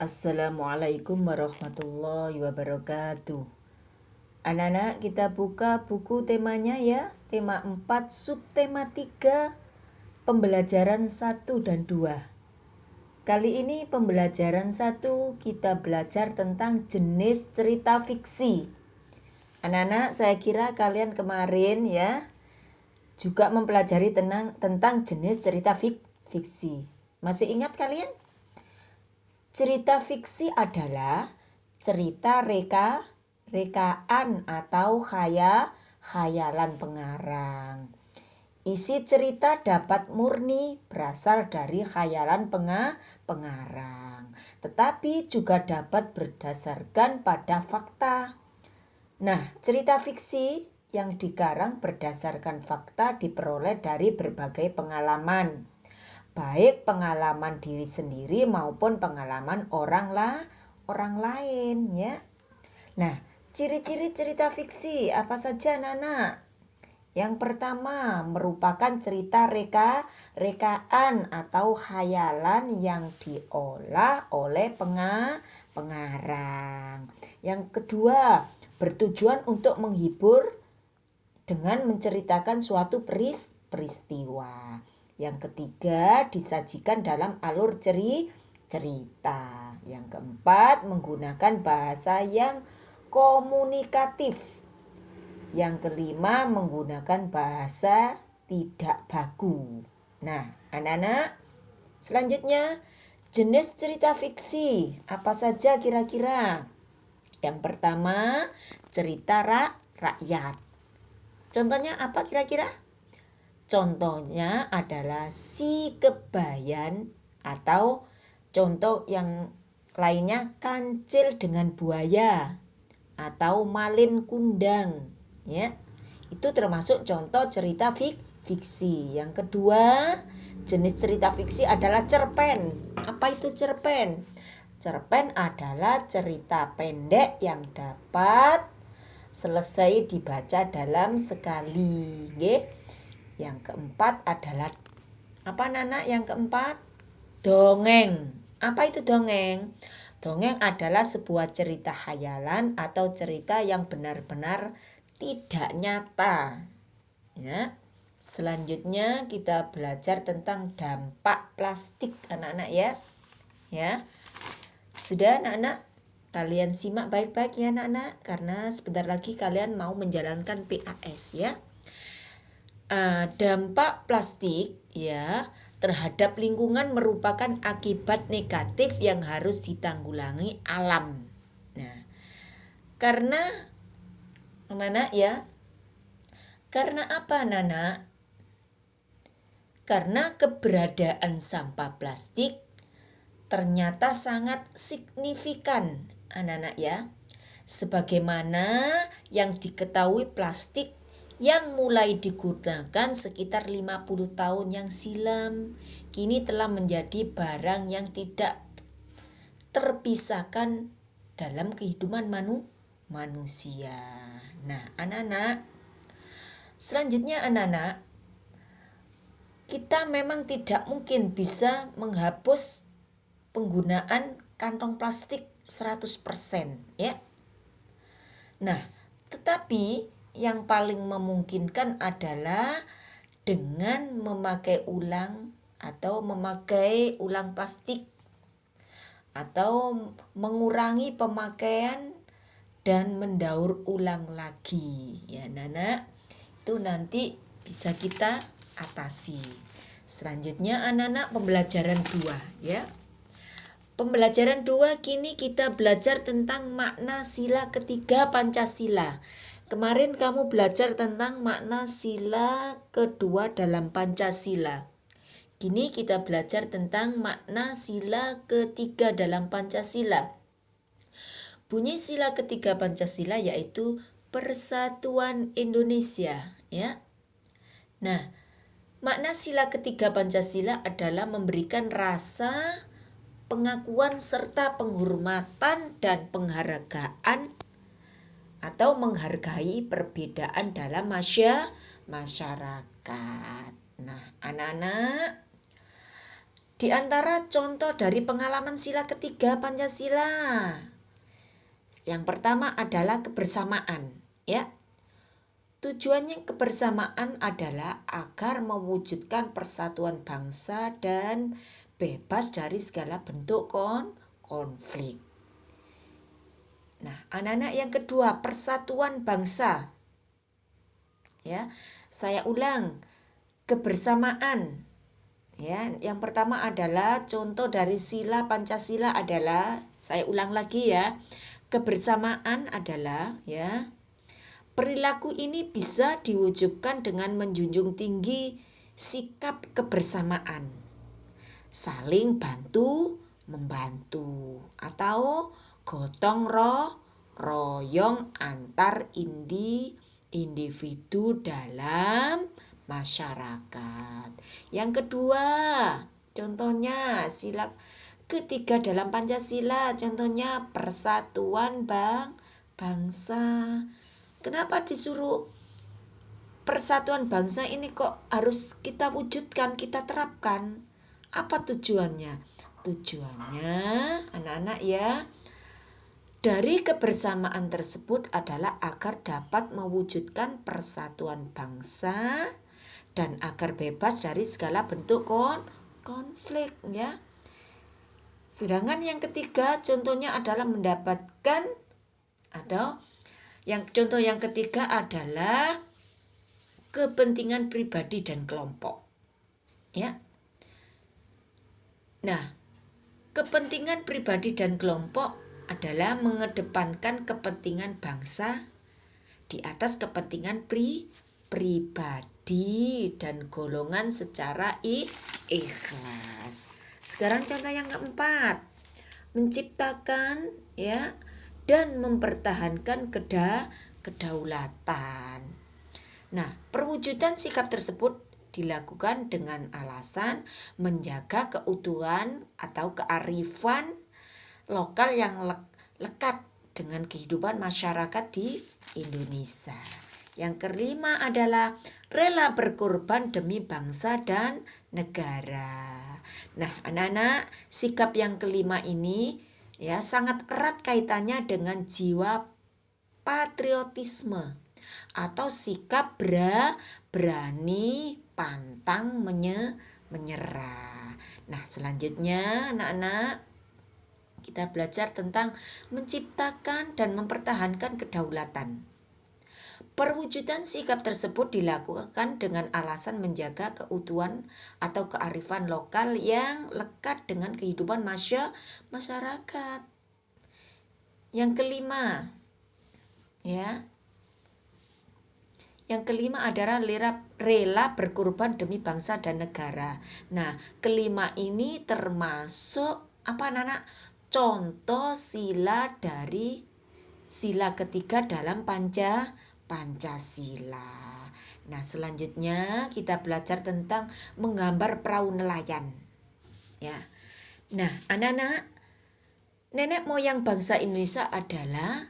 Assalamualaikum warahmatullahi wabarakatuh. Anak-anak, kita buka buku temanya ya. Tema 4, subtema 3, pembelajaran 1 dan 2. Kali ini pembelajaran 1 kita belajar tentang jenis cerita fiksi. Anak-anak, saya kira kalian kemarin ya juga mempelajari tentang jenis cerita fiksi. Masih ingat kalian? Cerita fiksi adalah cerita rekaan atau khayalan pengarang. Isi cerita dapat murni berasal dari khayalan pengarang, tetapi juga dapat berdasarkan pada fakta. Nah, cerita fiksi yang dikarang berdasarkan fakta diperoleh dari berbagai pengalaman, baik pengalaman diri sendiri maupun pengalaman orang lain ya. Nah, ciri-ciri cerita fiksi apa saja, Nana? Yang pertama, merupakan cerita rekaan atau khayalan yang diolah oleh pengarang. Yang kedua, bertujuan untuk menghibur dengan menceritakan suatu peristiwa. Yang ketiga, disajikan dalam alur cerita. Yang keempat, menggunakan bahasa yang komunikatif. Yang kelima, menggunakan bahasa tidak baku. Nah, anak-anak, selanjutnya jenis cerita fiksi apa saja kira-kira? Yang pertama, cerita rakyat. Contohnya apa kira-kira? Contohnya adalah Si Kebayan, atau contoh yang lainnya Kancil dengan Buaya atau Malin Kundang ya. Itu termasuk contoh cerita fiksi. Yang kedua, jenis cerita fiksi adalah cerpen. Apa itu cerpen? Cerpen adalah cerita pendek yang dapat selesai dibaca dalam sekali. Yang keempat adalah apa, Nana? Yang keempat, dongeng. Apa itu dongeng? Dongeng adalah sebuah cerita khayalan atau cerita yang benar-benar tidak nyata. Ya. Selanjutnya kita belajar tentang dampak plastik, anak-anak ya. Ya. Sudah, anak-anak? Kalian simak baik-baik ya, anak-anak, karena sebentar lagi kalian mau menjalankan PAS ya. Dampak plastik ya terhadap lingkungan merupakan akibat negatif yang harus ditanggulangi alam. Nah, karena mana ya? Karena apa, Nana? Karena keberadaan sampah plastik ternyata sangat signifikan, anak-anak ya. Sebagaimana yang diketahui, plastik yang mulai digunakan sekitar 50 tahun yang silam kini telah menjadi barang yang tidak terpisahkan dalam kehidupan manusia. Nah, anak-anak, selanjutnya anak-anak, kita memang tidak mungkin bisa menghapus penggunaan kantong plastik 100% ya. Nah, tetapi yang paling memungkinkan adalah dengan memakai ulang atau memakai ulang plastik atau mengurangi pemakaian dan mendaur ulang lagi ya, Nana. Itu nanti bisa kita atasi. Selanjutnya anak-anak, pembelajaran 2 ya. Pembelajaran 2 kini kita belajar tentang makna sila ketiga Pancasila. Kemarin kamu belajar tentang makna sila kedua dalam Pancasila. Kini kita belajar tentang makna sila ketiga dalam Pancasila. Bunyi sila ketiga Pancasila yaitu Persatuan Indonesia ya. Nah, makna sila ketiga Pancasila adalah memberikan rasa pengakuan serta penghormatan dan penghargaan atau menghargai perbedaan dalam masyarakat. Nah, anak-anak, Di antara contoh dari pengalaman sila ketiga Pancasila, yang pertama adalah kebersamaan, ya. Tujuannya kebersamaan adalah agar mewujudkan persatuan bangsa dan bebas dari segala bentuk konflik. Nah, anak-anak, yang kedua, persatuan bangsa. Ya, saya ulang, kebersamaan. Ya, yang pertama adalah contoh dari sila Pancasila adalah, saya ulang lagi ya, kebersamaan adalah, ya, perilaku ini bisa diwujudkan dengan menjunjung tinggi sikap kebersamaan, saling bantu membantu, atau gotong royong antar individu dalam masyarakat. Yang kedua, contohnya sila ketiga dalam Pancasila, contohnya persatuan bangsa. Kenapa disuruh persatuan bangsa ini kok harus kita wujudkan, kita terapkan? Apa tujuannya? Tujuannya, anak-anak ya, dari kebersamaan tersebut adalah agar dapat mewujudkan persatuan bangsa dan agar bebas dari segala bentuk konflik, ya. Sedangkan yang ketiga contohnya adalah mendapatkan, atau contoh yang ketiga adalah kepentingan pribadi dan kelompok, ya. Nah, kepentingan pribadi dan kelompok adalah mengedepankan kepentingan bangsa di atas kepentingan pribadi dan golongan secara ikhlas. Sekarang contoh yang keempat, menciptakan, ya, dan mempertahankan kedaulatan. Nah, perwujudan sikap tersebut dilakukan dengan alasan menjaga keutuhan atau kearifan lokal yang lekat dengan kehidupan masyarakat di Indonesia. Yang kelima adalah rela berkorban demi bangsa dan negara. Nah, anak-anak, sikap yang kelima ini ya sangat erat kaitannya dengan jiwa patriotisme atau sikap berani pantang menyerah. Nah, selanjutnya anak-anak, kita belajar tentang menciptakan dan mempertahankan kedaulatan. Perwujudan sikap tersebut dilakukan dengan alasan menjaga keutuhan atau kearifan lokal yang lekat dengan kehidupan masyarakat. Yang kelima, ya. Yang kelima adalah rela berkorban demi bangsa dan negara. Nah, kelima ini termasuk apa, anak-anak? Contoh sila dari sila ketiga dalam Pancasila. Nah, selanjutnya kita belajar tentang menggambar perahu nelayan. Ya. Nah, anak-anak, nenek moyang bangsa Indonesia adalah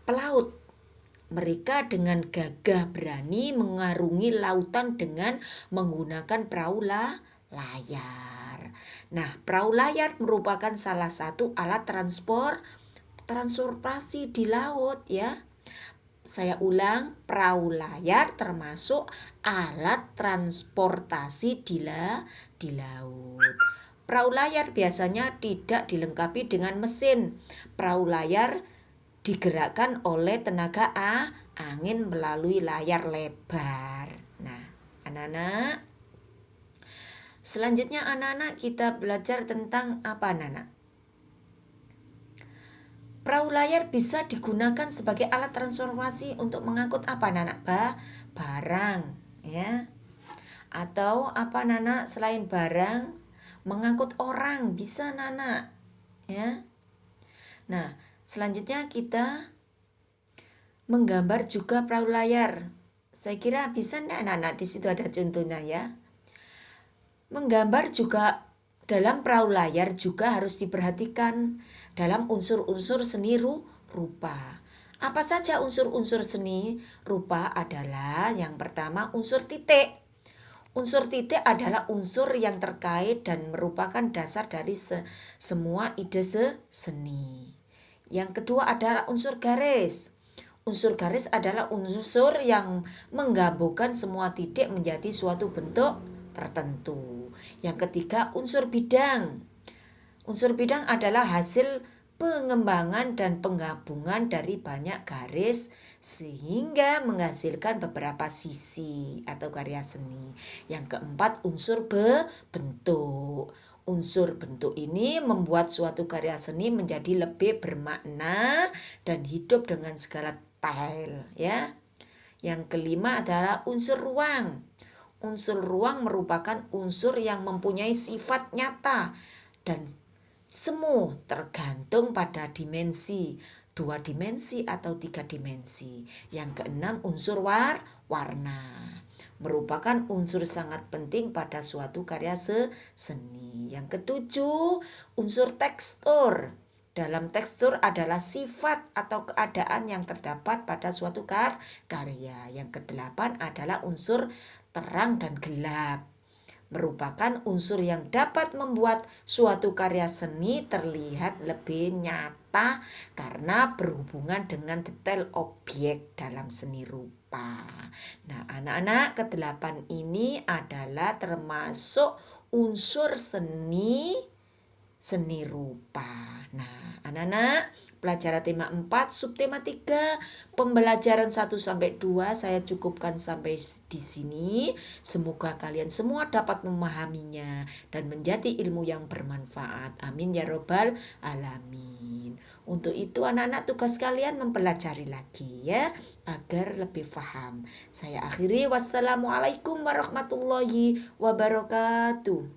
pelaut. Mereka dengan gagah berani mengarungi lautan dengan menggunakan perahu layar. Nah, perahu layar merupakan salah satu alat transportasi di laut, ya. Saya ulang, perahu layar termasuk alat transportasi di laut. Perahu layar biasanya tidak dilengkapi dengan mesin. Perahu layar digerakkan oleh tenaga angin melalui layar lebar. Nah, anak-anak, selanjutnya anak-anak kita belajar tentang apa, anak-anak? Perahu layar bisa digunakan sebagai alat transformasi untuk mengangkut apa, anak-anak? Barang, ya. Atau apa, anak-anak, selain barang, mengangkut orang bisa, anak-anak, ya. Nah, selanjutnya kita menggambar juga perahu layar. Saya kira bisa enggak, anak-anak? Di situ ada contohnya, ya. Menggambar juga dalam perahu layar juga harus diperhatikan dalam unsur-unsur seni rupa. Apa saja unsur-unsur seni rupa adalah yang pertama unsur titik. Unsur titik adalah unsur yang terkait dan merupakan dasar dari semua ide seni. Yang kedua adalah unsur garis. Unsur garis adalah unsur yang menggabungkan semua titik menjadi suatu bentuk tertentu. Yang ketiga, unsur bidang. Unsur bidang adalah hasil pengembangan dan penggabungan dari banyak garis sehingga menghasilkan beberapa sisi atau karya seni. Yang keempat, unsur bentuk. Unsur bentuk ini membuat suatu karya seni menjadi lebih bermakna dan hidup dengan segala detail, ya. Yang kelima adalah unsur ruang. Unsur ruang merupakan unsur yang mempunyai sifat nyata dan semu tergantung pada dimensi, 2 dimensi atau 3 dimensi. Yang keenam, unsur warna merupakan unsur sangat penting pada suatu karya seni. Yang ketujuh, unsur tekstur. Dalam tekstur adalah sifat atau keadaan yang terdapat pada suatu karya. Yang kedelapan adalah unsur terang dan gelap, merupakan unsur yang dapat membuat suatu karya seni terlihat lebih nyata karena berhubungan dengan detail objek dalam seni rupa. Nah, anak-anak, kedelapan ini adalah termasuk unsur seni rupa. Nah, anak-anak, pelajaran tema 4, subtema 3, pembelajaran 1 sampai 2 saya cukupkan sampai di sini. Semoga kalian semua dapat memahaminya dan menjadi ilmu yang bermanfaat. Amin ya robbal alamin. Untuk itu anak-anak, tugas kalian mempelajari lagi ya agar lebih paham. Saya akhiri, wassalamualaikum warahmatullahi wabarakatuh.